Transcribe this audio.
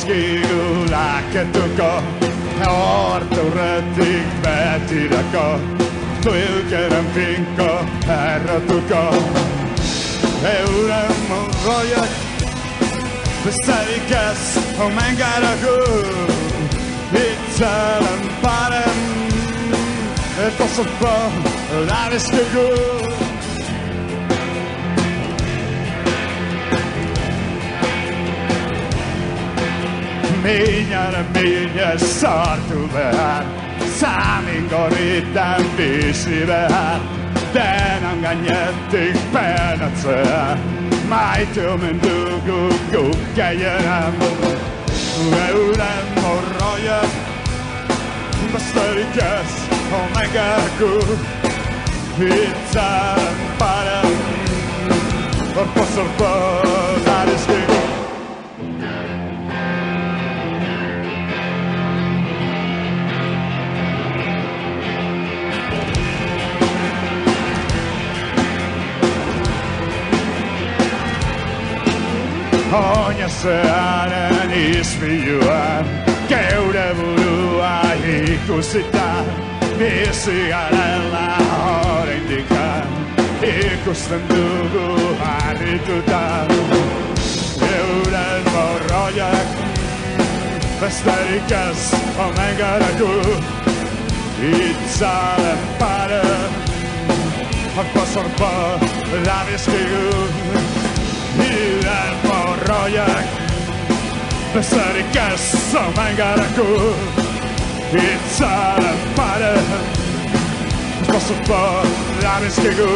dizkigu laketuko, hortu urretik betirako, tuilkeren finko errotuko. Euren morroiak besterik ez omen gara gu, itzelen paren eta zorpa labizkigu. Minaren mine sartu behar, zamin gorritan bizi behar, denan gainetik penatzea, maite omen dugu guk gaieran. Euren morroiak besterik ez omen gara gu, itzaren paren orpo zorpo labizkigu. Oinazearen izpiluan, geure burua ikusita, bizi garela oraindikan, ikusten dugu harrituta. Euren morroiak besterik ez omen gara gu, itzalen pare, orpo zorpo labizkigu. Euren morroiak besterik ez omen gara gu, itzalen pare, orpo zorpo labizkigu.